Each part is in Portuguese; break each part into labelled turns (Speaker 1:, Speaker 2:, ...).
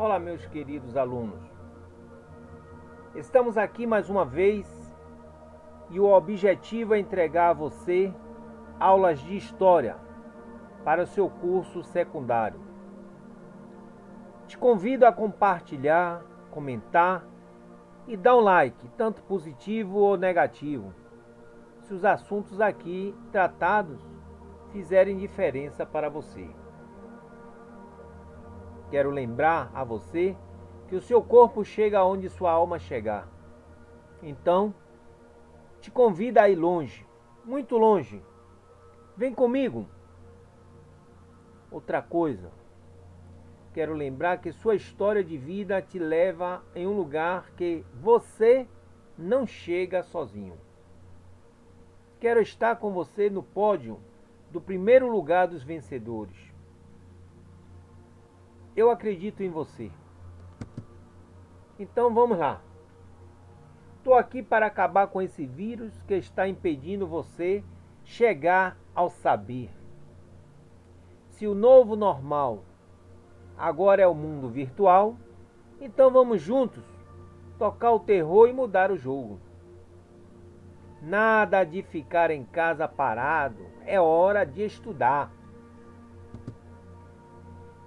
Speaker 1: Olá, meus queridos alunos. Estamos aqui mais uma vez e o objetivo é entregar a você aulas de História para o seu curso secundário. Te convido a compartilhar, comentar e dar um like, tanto positivo ou negativo, se os assuntos aqui tratados fizerem diferença para você. Quero lembrar a você que o seu corpo chega onde sua alma chegar. Então, te convido a ir longe, muito longe. Vem comigo. Outra coisa, quero lembrar que sua história de vida te leva em um lugar que você não chega sozinho. Quero estar com você no pódio do primeiro lugar dos vencedores. Eu acredito em você. Então vamos lá. Estou aqui para acabar com esse vírus que está impedindo você chegar ao saber. Se o novo normal agora é o mundo virtual, então vamos juntos tocar o terror e mudar o jogo. Nada de ficar em casa parado, é hora de estudar.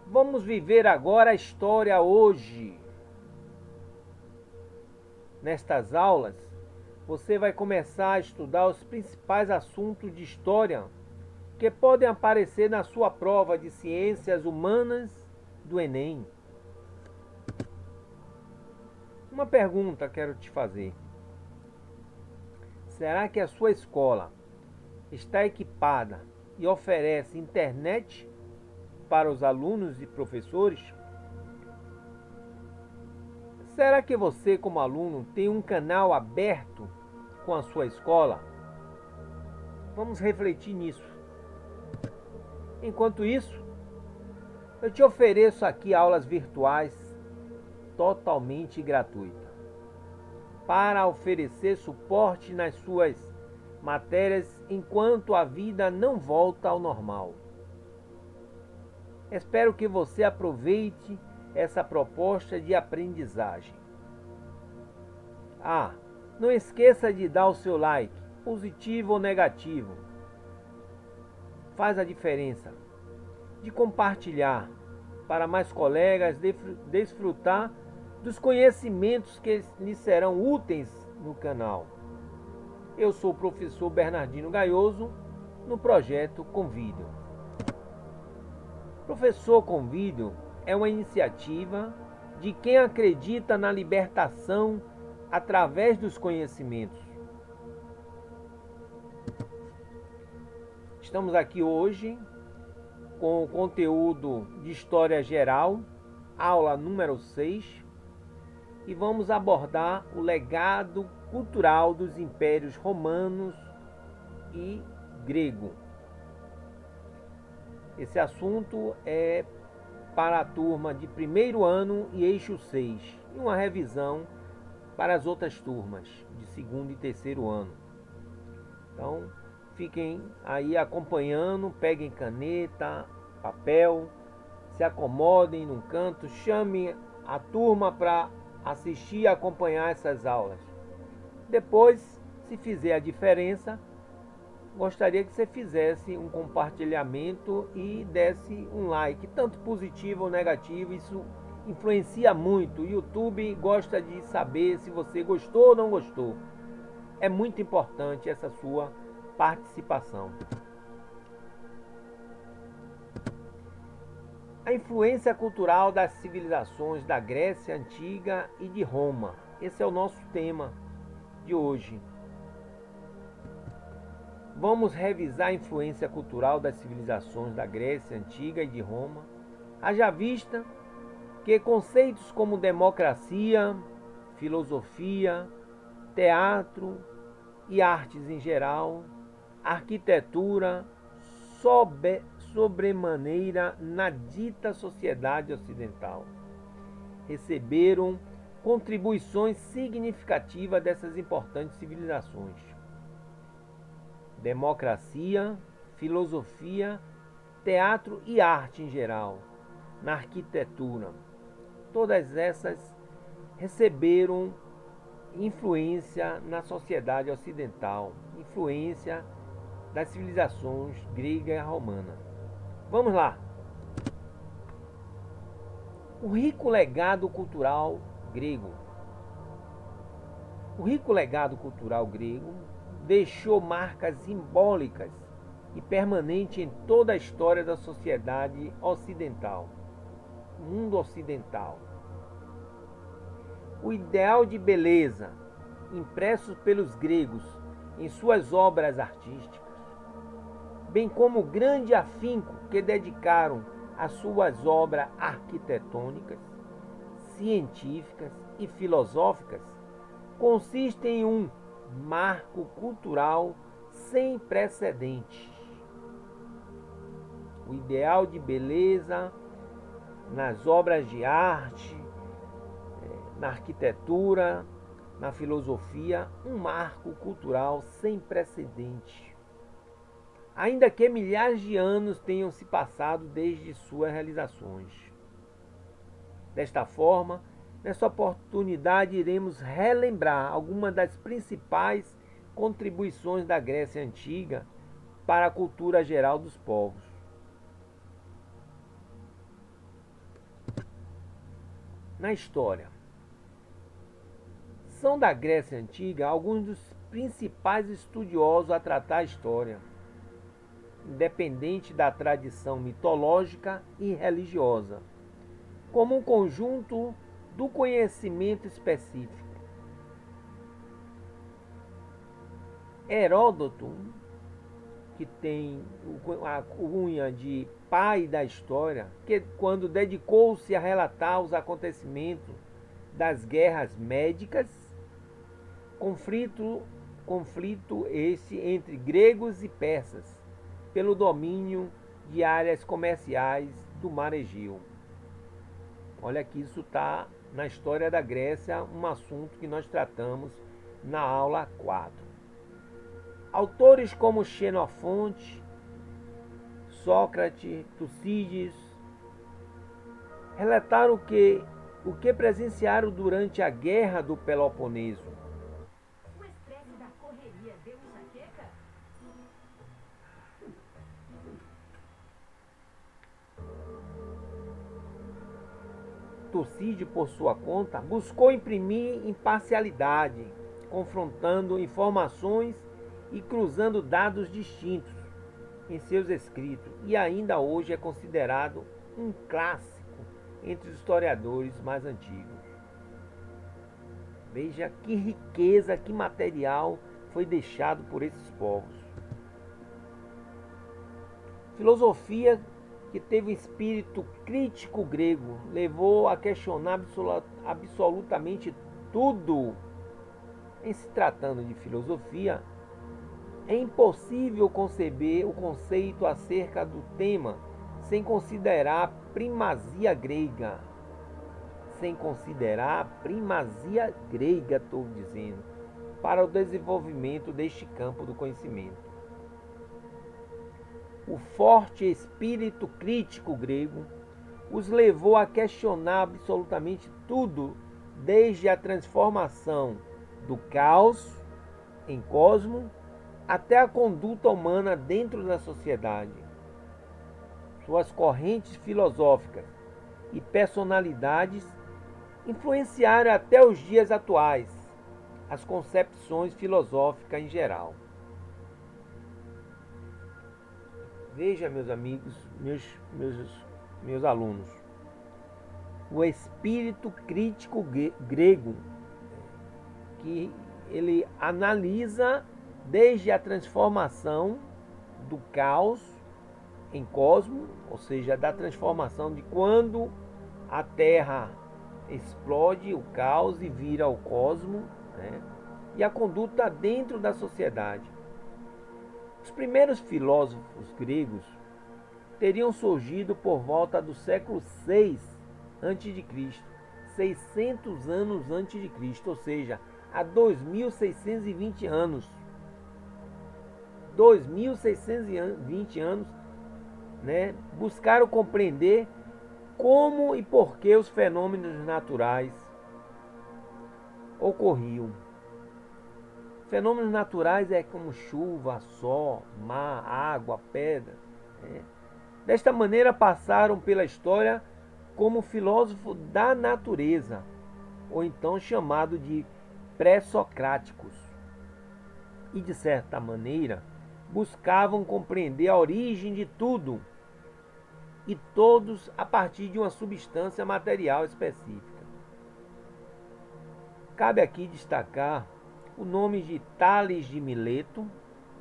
Speaker 1: Vamos viver agora a história hoje. Nestas aulas, você vai começar a estudar os principais assuntos de história que podem aparecer na sua prova de ciências humanas do Enem. Uma pergunta quero te fazer. Será que a sua escola está equipada e oferece internet para os alunos e professores? Será que você, como aluno, tem um canal aberto com a sua escola? Vamos refletir nisso. Enquanto isso, eu te ofereço aqui aulas virtuais totalmente gratuitas para oferecer suporte nas suas matérias enquanto a vida não volta ao normal. Espero que você aproveite essa proposta de aprendizagem. Não esqueça de dar o seu like, positivo ou negativo. Faz a diferença. De compartilhar para mais colegas desfrutar dos conhecimentos que lhes serão úteis no canal. Eu sou o professor Bernardino Gaioso, no projeto Convídeo. Professor Convídeo é uma iniciativa de quem acredita na libertação através dos conhecimentos. Estamos aqui hoje com o conteúdo de História Geral, aula número 6, e vamos abordar o legado cultural dos impérios romanos e grego. Esse assunto é para a turma de primeiro ano e eixo 6, e uma revisão para as outras turmas de segundo e terceiro ano. Então, fiquem aí acompanhando, peguem caneta, papel, se acomodem num canto, chamem a turma para assistir e acompanhar essas aulas. Depois, se fizer a diferença, gostaria que você fizesse um compartilhamento e desse um like, tanto positivo ou negativo. Isso influencia muito. O YouTube gosta de saber se você gostou ou não gostou. É muito importante essa sua participação. A influência cultural das civilizações da Grécia Antiga e de Roma. Esse é o nosso tema de hoje. Vamos revisar a influência cultural das civilizações da Grécia Antiga e de Roma. Haja vista que conceitos como democracia, filosofia, teatro e artes em geral, arquitetura, sobremaneira na dita sociedade ocidental, receberam contribuições significativas dessas importantes civilizações. Democracia, filosofia, teatro e arte em geral, na arquitetura. todas essas receberam influência na sociedade ocidental, influência das civilizações grega e romana. Vamos lá. O rico legado cultural grego. O rico legado cultural grego deixou marcas simbólicas e permanentes em toda a história da sociedade ocidental, mundo ocidental. O ideal de beleza, impresso pelos gregos em suas obras artísticas, bem como o grande afinco que dedicaram às suas obras arquitetônicas, científicas e filosóficas, consiste em um marco cultural sem precedentes. O ideal de beleza nas obras de arte, na arquitetura, na filosofia, um marco cultural sem precedentes. Ainda que milhares de anos tenham se passado desde suas realizações. Desta forma, nessa oportunidade iremos relembrar algumas das principais contribuições da Grécia Antiga para a cultura geral dos povos. Na história, são da Grécia Antiga alguns dos principais estudiosos a tratar a história, independente da tradição mitológica e religiosa, como um conjunto do conhecimento específico. Heródoto, que tem a cunha de pai da história, que quando dedicou-se a relatar os acontecimentos das guerras médicas, conflito esse entre gregos e persas, pelo domínio de áreas comerciais do Mar Egeu. Olha que isso está na história da Grécia, um assunto que nós tratamos na aula 4. Autores como Xenofonte, Sócrates, Tucídides relataram o que presenciaram durante a Guerra do Peloponeso.
Speaker 2: O estresse da correria deu enxaqueca?
Speaker 1: Tucídides, por sua conta, buscou imprimir imparcialidade, confrontando informações e cruzando dados distintos em seus escritos, e ainda hoje é considerado um clássico entre os historiadores mais antigos. Veja que riqueza, que material foi deixado por esses povos. Filosofia que teve um espírito crítico grego, levou a questionar absolutamente tudo. Em se tratando de filosofia, é impossível conceber o conceito acerca do tema sem considerar a primazia grega. Sem considerar a primazia grega, estou dizendo, para o desenvolvimento deste campo do conhecimento. O forte espírito crítico grego os levou a questionar absolutamente tudo, desde a transformação do caos em cosmo até a conduta humana dentro da sociedade. Suas correntes filosóficas e personalidades influenciaram até os dias atuais as concepções filosóficas em geral. Veja, meus amigos, meus alunos, o espírito crítico grego, que ele analisa desde a transformação do caos em cosmo, ou seja, da transformação de quando a Terra explode o caos e vira o cosmo, né? E a conduta dentro da sociedade. Os primeiros filósofos gregos teriam surgido por volta do século 6 a.C., 600 anos antes de Cristo, ou seja, há 2.620 anos. 2.620 anos, né, buscaram compreender como e por que os fenômenos naturais ocorriam. Fenômenos naturais é como chuva, sol, mar, água, pedra. Desta maneira passaram pela história como filósofo da natureza, ou então chamado de pré-socráticos. E de certa maneira buscavam compreender a origem de tudo e todos a partir de uma substância material específica. Cabe aqui destacar o nome de Tales de Mileto,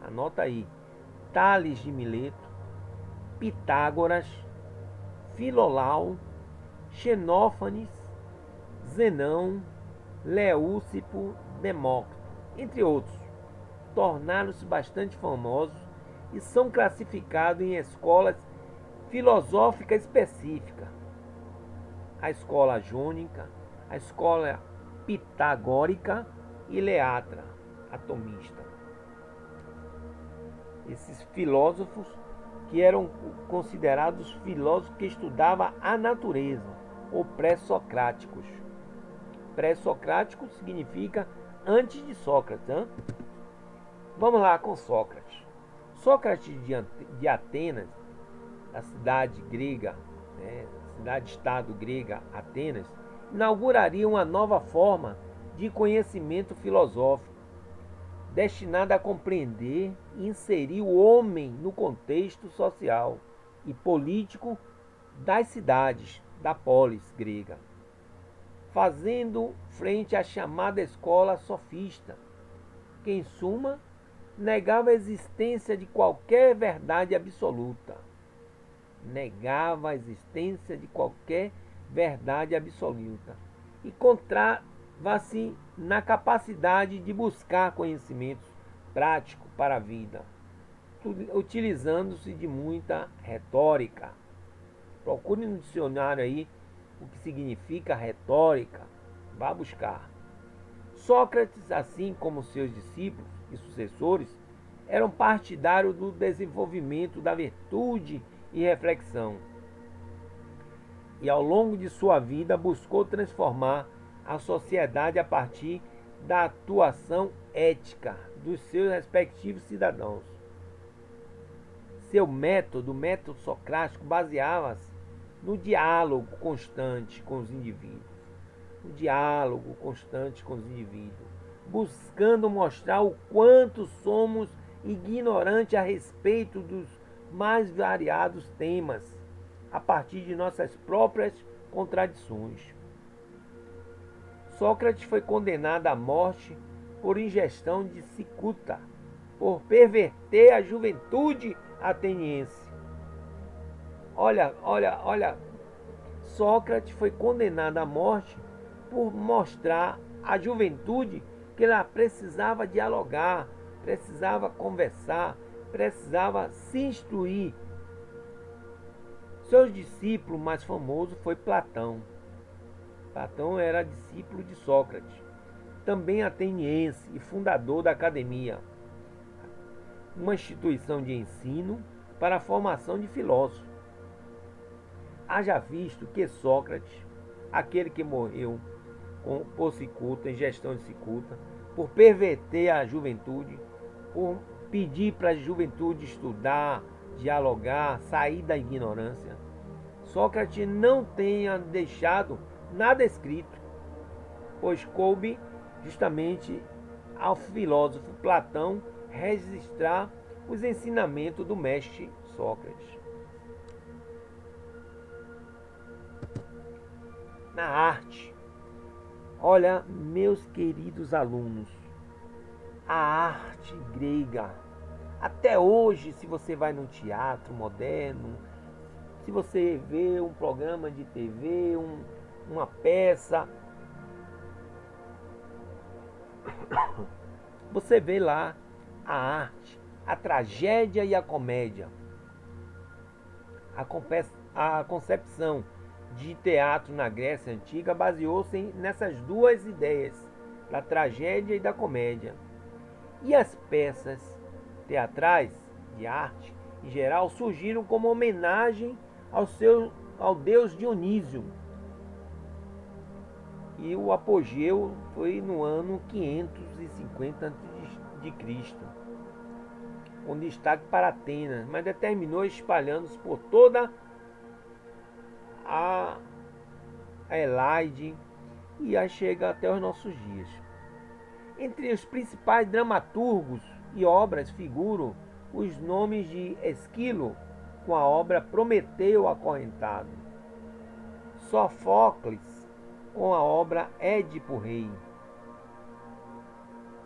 Speaker 1: anota aí, Tales de Mileto, Pitágoras, Filolau, Xenófanes, Zenão, Leúcipo, Demócrito, entre outros, tornaram-se bastante famosos e são classificados em escolas filosóficas específicas. A escola jônica, a escola pitagórica e Leatra, atomista. Esses filósofos que eram considerados filósofos que estudavam a natureza, ou pré-socráticos. Pré-socrático significa antes de Sócrates. Hein? Vamos lá com Sócrates. Sócrates de Atenas, a cidade grega, cidade-estado grega Atenas, inauguraria uma nova forma de conhecimento filosófico, destinada a compreender e inserir o homem no contexto social e político das cidades, da polis grega, fazendo frente à chamada escola sofista, que, em suma, negava a existência de qualquer verdade absoluta. Negava a existência de qualquer verdade absoluta e contrava-se na capacidade de buscar conhecimentos práticos para a vida, utilizando-se de muita retórica. Procure no dicionário aí o que significa retórica, vá buscar. Sócrates, assim como seus discípulos e sucessores, eram partidários do desenvolvimento da virtude e reflexão. E ao longo de sua vida buscou transformar a sociedade a partir da atuação ética dos seus respectivos cidadãos. Seu método, o método socrático, baseava-se no diálogo constante com os indivíduos. No diálogo constante com os indivíduos, buscando mostrar o quanto somos ignorantes a respeito dos mais variados temas, a partir de nossas próprias contradições. Sócrates foi condenado à morte por ingestão de cicuta, por perverter a juventude ateniense. Olha, Sócrates foi condenado à morte por mostrar à juventude que ela precisava dialogar, precisava conversar, precisava se instruir. Seu discípulo mais famoso foi Platão. Platão era discípulo de Sócrates, também ateniense e fundador da academia, uma instituição de ensino para a formação de filósofos. Haja visto que Sócrates, aquele que morreu por cicuta, ingestão de cicuta, por perverter a juventude, por pedir para a juventude estudar, dialogar, sair da ignorância, Sócrates não tenha deixado nada escrito, pois coube justamente ao filósofo Platão registrar os ensinamentos do mestre Sócrates. Na arte, olha, meus queridos alunos, a arte grega, até hoje, se você vai num teatro moderno, se você vê um programa de TV, uma peça, você vê lá a arte, a tragédia e a comédia. A concepção de teatro na Grécia Antiga baseou-se nessas duas ideias, da tragédia e da comédia. E as peças teatrais de arte, em geral, surgiram como homenagem ao deus Dionísio. E o apogeu foi no ano 550 a.C., com destaque para Atenas, mas determinou espalhando-se por toda a Elaide e aí chega até os nossos dias. Entre os principais dramaturgos e obras figuram os nomes de Esquilo, com a obra Prometeu Acorrentado, Sofocles, com a obra Édipo Rei,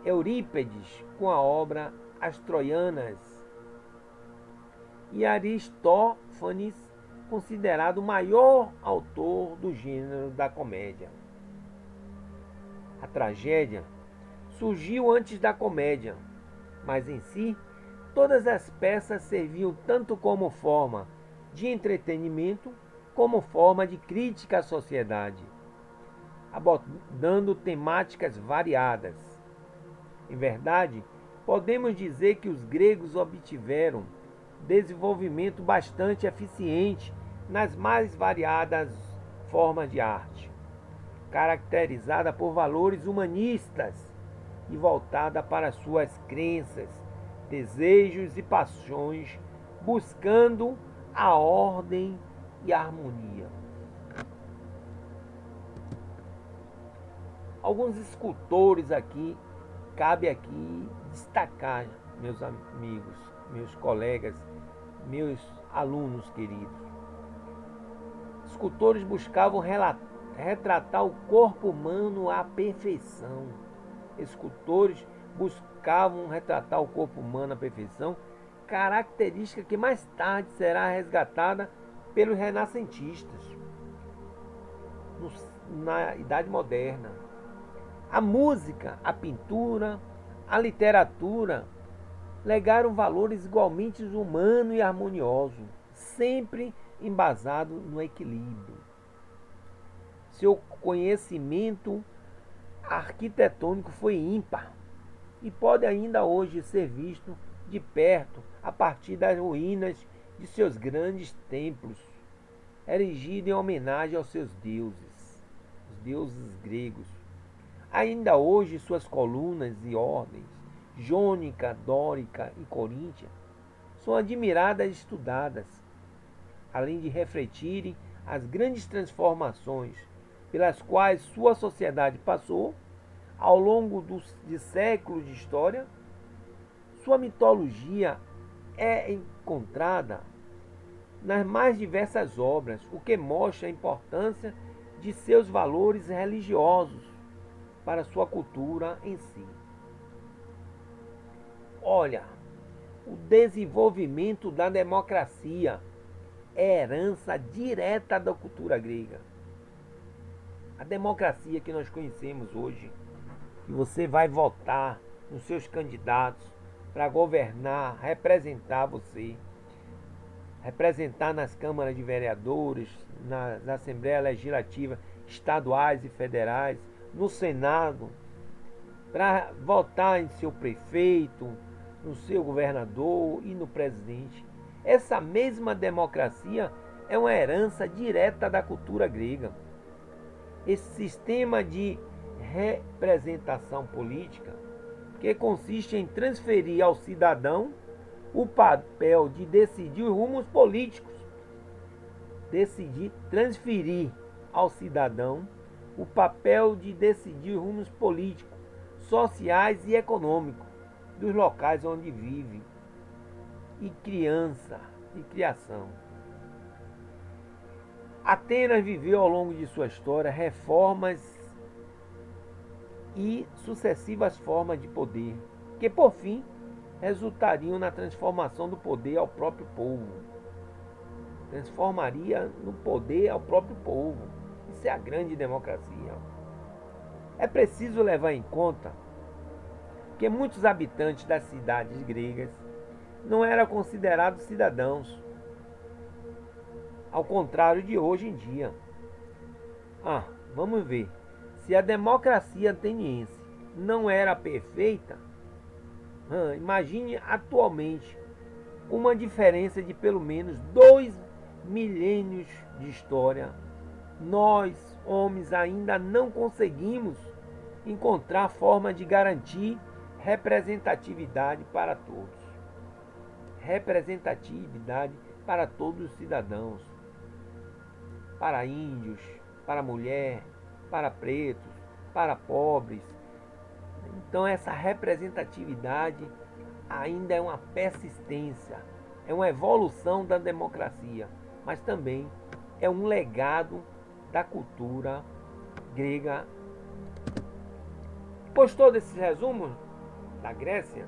Speaker 1: Eurípedes, com a obra As Troianas, e Aristófanes, considerado o maior autor do gênero da comédia. A tragédia surgiu antes da comédia, mas em si, todas as peças serviam tanto como forma de entretenimento como forma de crítica à sociedade, abordando temáticas variadas. Em verdade, podemos dizer que os gregos obtiveram desenvolvimento bastante eficiente nas mais variadas formas de arte, caracterizada por valores humanistas e voltada para suas crenças, desejos e paixões, buscando a ordem e a harmonia. Alguns escultores aqui, cabe aqui destacar, meus amigos, meus colegas, meus alunos queridos. Escultores buscavam retratar o corpo humano à perfeição. Escultores buscavam retratar o corpo humano à perfeição, característica que mais tarde será resgatada pelos renascentistas na Idade Moderna. A música, a pintura, a literatura legaram valores igualmente humanos e harmoniosos, sempre embasado no equilíbrio. Seu conhecimento arquitetônico foi ímpar e pode ainda hoje ser visto de perto a partir das ruínas de seus grandes templos, erigidos em homenagem aos seus deuses, os deuses gregos. Ainda hoje suas colunas e ordens, jônica, dórica e coríntia, são admiradas e estudadas, além de refletirem as grandes transformações pelas quais sua sociedade passou ao longo de séculos de história. Sua mitologia é encontrada nas mais diversas obras, o que mostra a importância de seus valores religiosos para sua cultura em si. Olha, o desenvolvimento da democracia é herança direta da cultura grega. A democracia que nós conhecemos hoje, que você vai votar nos seus candidatos para governar, representar você, representar nas câmaras de vereadores, nas assembleias legislativas estaduais e federais, no Senado, para votar em seu prefeito, no seu governador e no presidente. Essa mesma democracia é uma herança direta da cultura grega. Esse sistema de representação política, que consiste em transferir ao cidadão o papel de decidir os rumos políticos, transferir ao cidadão o papel de decidir os rumos políticos, sociais e econômicos dos locais onde vive e criação. Atenas viveu ao longo de sua história reformas e sucessivas formas de poder, que por fim resultariam na transformação do poder ao próprio povo. Transformaria no poder ao próprio povo. Isso é a grande democracia. É preciso levar em conta que muitos habitantes das cidades gregas não eram considerados cidadãos, ao contrário de hoje em dia. Vamos ver. Se a democracia ateniense não era perfeita, imagine atualmente uma diferença de pelo menos 2 milênios de história, nós, homens, ainda não conseguimos encontrar forma de garantir representatividade para todos. Representatividade para todos os cidadãos, para índios, para mulher, para pretos, para pobres. Então essa representatividade ainda é uma persistência, é uma evolução da democracia, mas também é um legado da cultura grega. Gostou desse resumo da Grécia?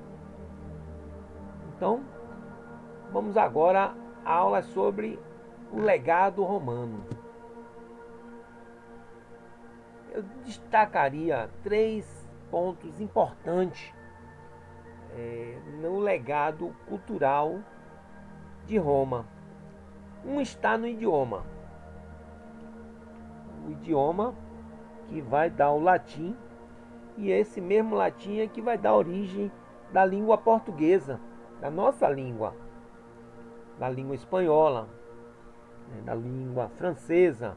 Speaker 1: Então, vamos agora à aula sobre o legado romano. Eu destacaria 3 pontos importantes no legado cultural de Roma. Um está no idioma. O idioma que vai dar o latim, e esse mesmo latim é que vai dar origem da língua portuguesa, da nossa língua, da língua espanhola, da língua francesa.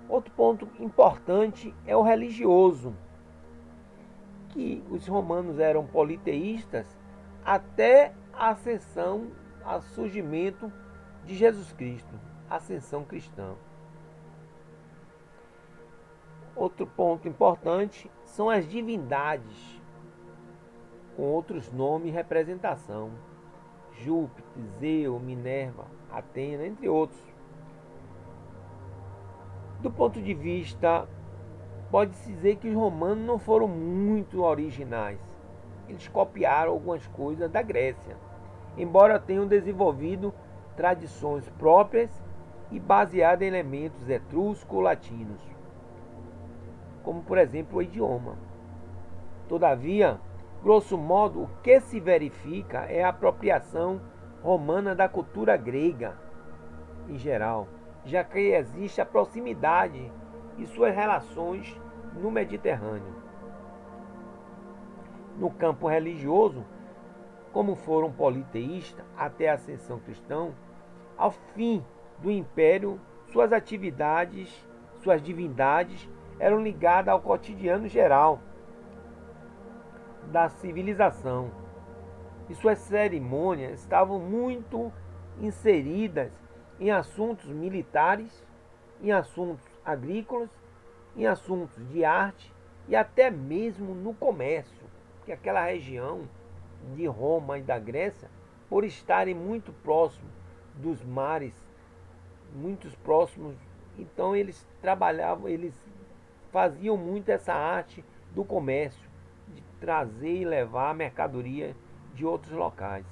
Speaker 1: Outro ponto importante é o religioso, que os romanos eram politeístas até a ascensão, o surgimento de Jesus Cristo, a ascensão cristã. Outro ponto importante são as divindades, com outros nomes e representação. Júpiter, Zeus, Minerva, Atena, entre outros. Do ponto de vista, pode-se dizer que os romanos não foram muito originais. Eles copiaram algumas coisas da Grécia, embora tenham desenvolvido tradições próprias e baseadas em elementos etrusco-latinos, como por exemplo o idioma. Todavia, grosso modo, o que se verifica é a apropriação romana da cultura grega em geral, já que existe a proximidade e suas relações no Mediterrâneo. No campo religioso, como foram politeístas até a ascensão cristã, ao fim do império, suas divindades eram ligadas ao cotidiano geral da civilização, e suas cerimônias estavam muito inseridas em assuntos militares, em assuntos agrícolas, em assuntos de arte e até mesmo no comércio, porque aquela região de Roma e da Grécia, por estarem muito próximos dos mares, muito próximos, então eles trabalhavam, eles faziam muito essa arte do comércio, de trazer e levar mercadoria de outros locais.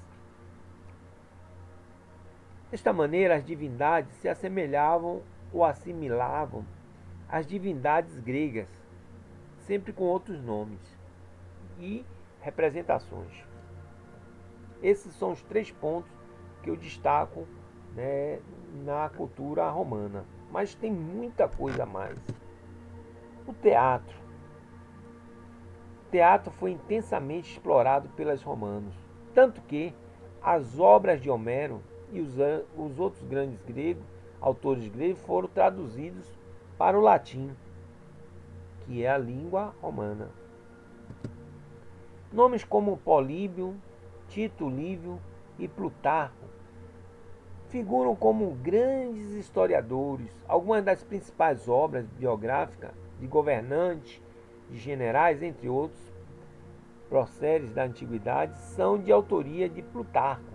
Speaker 1: Desta maneira, as divindades se assemelhavam ou assimilavam às divindades gregas, sempre com outros nomes e representações. Esses são os 3 pontos que eu destaco, na cultura romana. Mas tem muita coisa a mais. O teatro. O teatro foi intensamente explorado pelos romanos, tanto que as obras de Homero e os outros grandes autores gregos foram traduzidos para o latim, que é a língua romana. Nomes como Políbio, Tito Livio e Plutarco figuram como grandes historiadores. Algumas das principais obras biográficas de governantes, de generais, entre outros, próceres da antiguidade, são de autoria de Plutarco.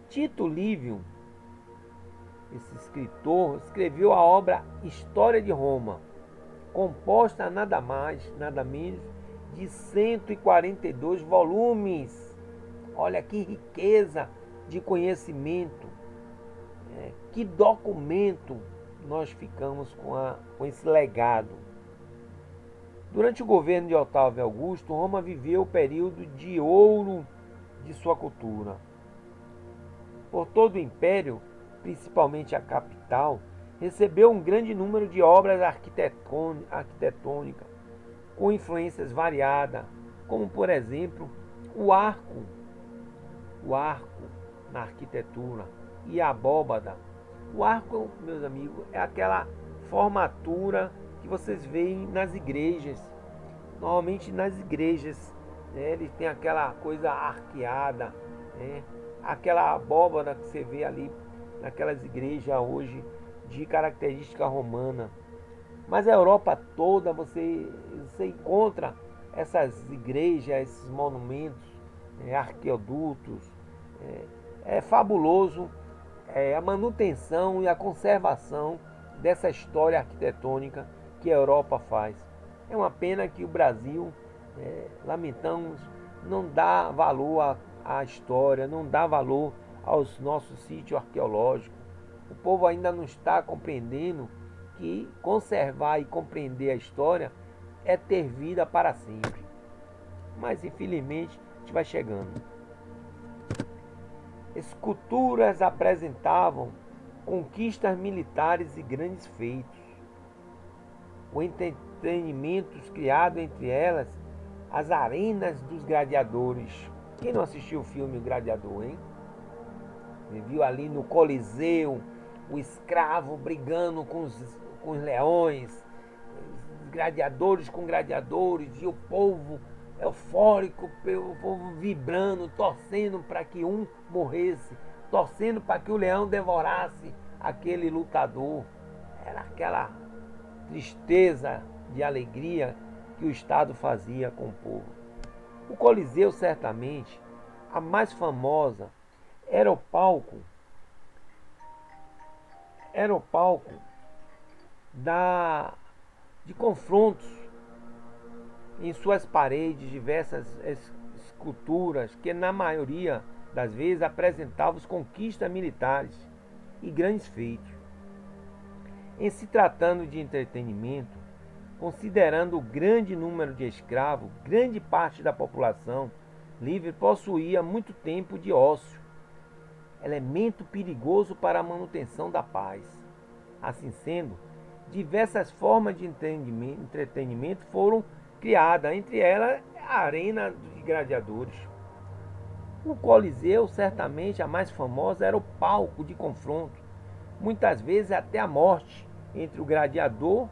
Speaker 1: Tito Livio, esse escritor, escreveu a obra História de Roma, composta nada mais, nada menos de 142 volumes. Olha que riqueza de conhecimento, que documento nós ficamos com esse legado. Durante o governo de Otávio Augusto, Roma viveu o período de ouro de sua cultura. Por todo o império, principalmente a capital, recebeu um grande número de obras arquitetônicas, com influências variadas, como por exemplo o arco na arquitetura, e abóbada. O arco, meus amigos, é aquela formatura que vocês veem nas igrejas. Normalmente nas igrejas, né, eles têm aquela coisa arqueada, né, aquela abóbada que você vê ali naquelas igrejas hoje de característica romana. Mas a Europa toda você encontra essas igrejas, esses monumentos, arqueodutos. É fabuloso a manutenção e a conservação dessa história arquitetônica que a Europa faz. É uma pena que o Brasil, lamentamos, não dá valor à história, não dá valor aos nossos sítios arqueológicos. O povo ainda não está compreendendo que conservar e compreender a história é ter vida para sempre. Mas infelizmente a gente vai chegando. Esculturas apresentavam conquistas militares e grandes feitos. O entretenimento criado entre elas, as arenas dos gladiadores. Quem não assistiu o filme Gladiador, hein? Você viu ali no Coliseu o escravo brigando com os leões, os gladiadores com gladiadores, e o povo eufórico, o povo vibrando, torcendo para que um morresse, torcendo para que o leão devorasse aquele lutador. Era aquela tristeza de alegria que o Estado fazia com o povo. O Coliseu, certamente, a mais famosa, era o palco de confrontos. Em suas paredes, diversas esculturas que, na maioria das vezes, apresentavam conquistas militares e grandes feitos. Em se tratando de entretenimento, considerando o grande número de escravos, grande parte da população livre possuía muito tempo de ócio, elemento perigoso para a manutenção da paz. Assim sendo, diversas formas de entretenimento foram criada, entre elas a arena de gladiadores. O Coliseu, certamente a mais famosa, era o palco de confronto, muitas vezes até a morte, entre o gladiador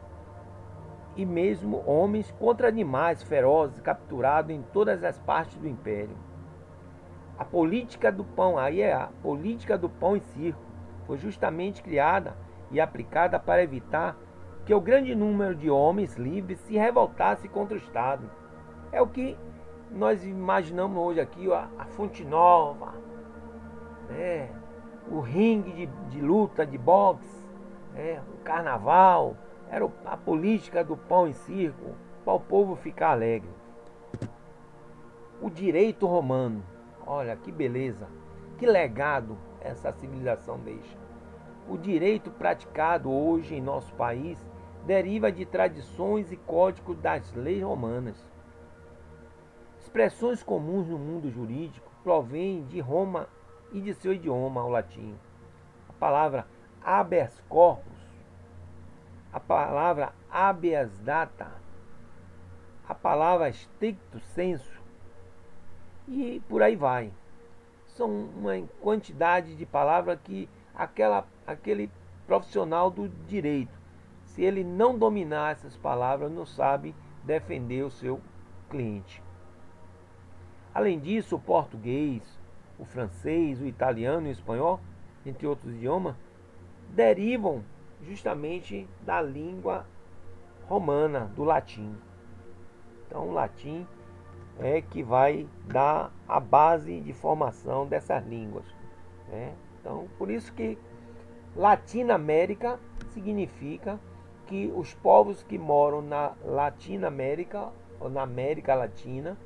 Speaker 1: e mesmo homens contra animais ferozes capturados em todas as partes do império. A política do pão, aí é a política do pão e circo, foi justamente criada e aplicada para evitar que o grande número de homens livres se revoltasse contra o Estado. É o que nós imaginamos hoje aqui, a Fonte Nova, o ringue de luta, de boxe, o carnaval. Era a política do pão e circo, para o povo ficar alegre. O direito romano, olha que beleza, que legado essa civilização deixa. O direito praticado hoje em nosso país deriva de tradições e códigos das leis romanas. Expressões comuns no mundo jurídico provêm de Roma e de seu idioma, o latim. A palavra habeas corpus, a palavra habeas data, a palavra stricto sensu e por aí vai. São uma quantidade de palavras que aquele profissional do direito, se ele não dominar essas palavras, não sabe defender o seu cliente. Além disso, o português, o francês, o italiano e o espanhol, entre outros idiomas, derivam justamente da língua romana, do latim. Então, o latim é que vai dar a base de formação dessas línguas. Então, por isso que Latinoamérica significa que os povos que moram na Latinoamérica ou na América Latina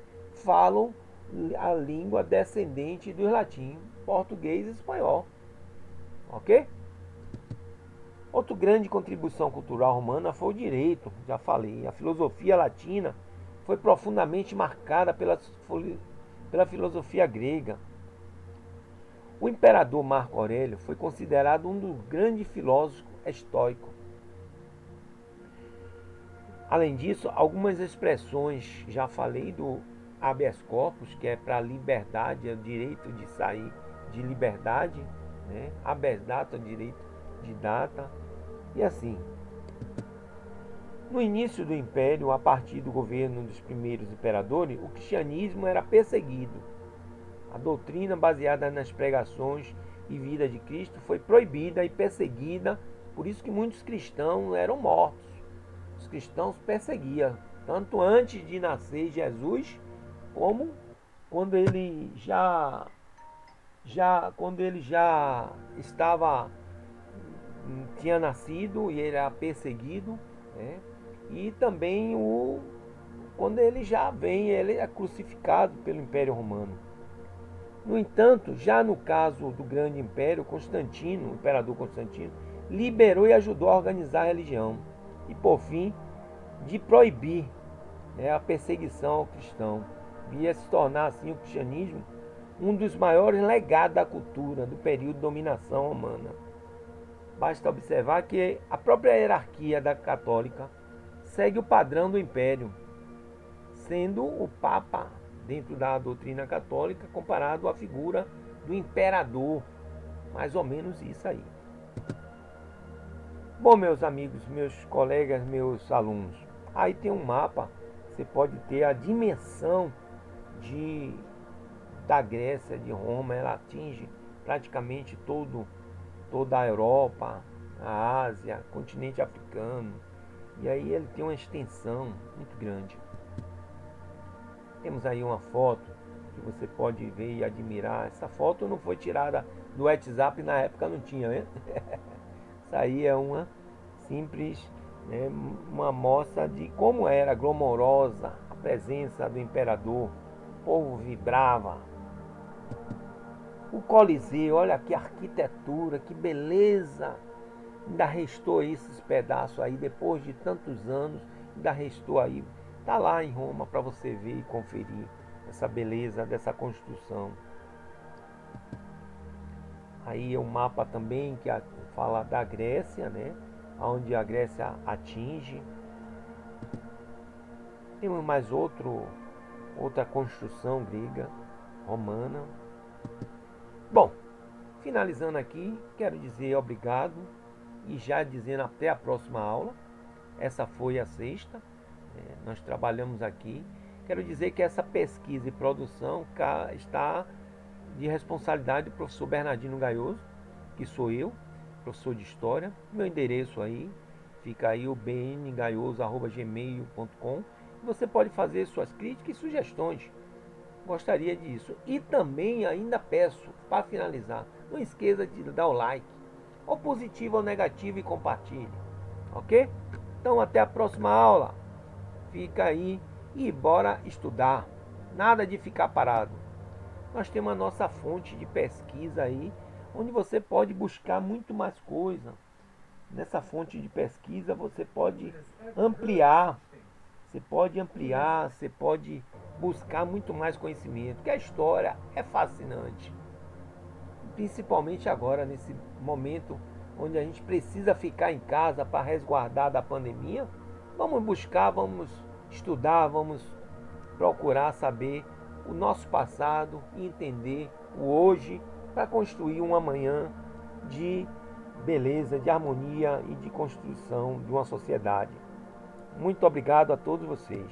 Speaker 1: falam a língua descendente dos latim, português e espanhol. Ok? Outra grande contribuição cultural romana foi o direito, já falei. A filosofia latina foi profundamente marcada pela filosofia grega. O imperador Marco Aurélio foi considerado um dos grandes filósofos estoicos. Além disso, algumas expressões, já falei do habeas corpus, que é para liberdade, é o direito de sair de liberdade, né? Habeas data, direito de data, e assim. No início do Império, a partir do governo dos primeiros imperadores, o cristianismo era perseguido. A doutrina baseada nas pregações e vida de Cristo foi proibida e perseguida, por isso que muitos cristãos eram mortos. Os cristãos perseguiam, tanto antes de nascer Jesus, como quando ele já estava tinha nascido e ele era perseguido, né? E também quando ele já vem, ele é crucificado pelo Império Romano. No entanto, já no caso do grande império, Constantino, o imperador Constantino, liberou e ajudou a organizar a religião e, por fim, de proibir, né, a perseguição ao cristão. Via se tornar assim o cristianismo um dos maiores legados da cultura do período de dominação romana. Basta observar que a própria hierarquia da católica segue o padrão do império, sendo o Papa, dentro da doutrina católica, comparado à figura do imperador. Mais ou menos isso aí. Bom, meus amigos, meus colegas, meus alunos, aí tem um mapa, você pode ter a dimensão da Grécia, de Roma. Ela atinge praticamente toda a Europa, a Ásia, continente africano. E aí ele tem uma extensão muito grande. Temos aí uma foto que você pode ver e admirar. Essa foto não foi tirada do WhatsApp, na época não tinha, né? Isso aí é uma simples, né, uma amostra de como era glamourosa a presença do imperador. O povo vibrava. O Coliseu, olha que arquitetura, que beleza. Ainda restou esses pedaços aí, depois de tantos anos, ainda restou aí. Está lá em Roma para você ver e conferir essa beleza dessa construção. Aí é um mapa também que fala da Grécia, né? Onde a Grécia atinge. Temos mais outra construção grega, romana. Bom, finalizando aqui, quero dizer obrigado e já dizendo até a próxima aula. Essa foi a sexta. Nós trabalhamos aqui. Quero dizer que essa pesquisa e produção está de responsabilidade do professor Bernardino Gaioso, que sou eu, professor de História. Meu endereço aí, fica aí o bngaioso@gmail.com. Você pode fazer suas críticas e sugestões. Gostaria disso. E também ainda peço, para finalizar, não esqueça de dar o like, ou positivo ou negativo, e compartilhe. Ok? Então até a próxima aula. Fica aí e bora estudar. Nada de ficar parado. Nós temos a nossa fonte de pesquisa aí, onde você pode buscar muito mais coisa. Nessa fonte de pesquisa você pode ampliar. Você pode buscar muito mais conhecimento. Porque a história é fascinante. Principalmente agora, nesse momento onde a gente precisa ficar em casa para resguardar da pandemia. Vamos buscar, vamos estudar, vamos procurar saber o nosso passado e entender o hoje para construir um amanhã de beleza, de harmonia e de construção de uma sociedade. Muito obrigado a todos vocês.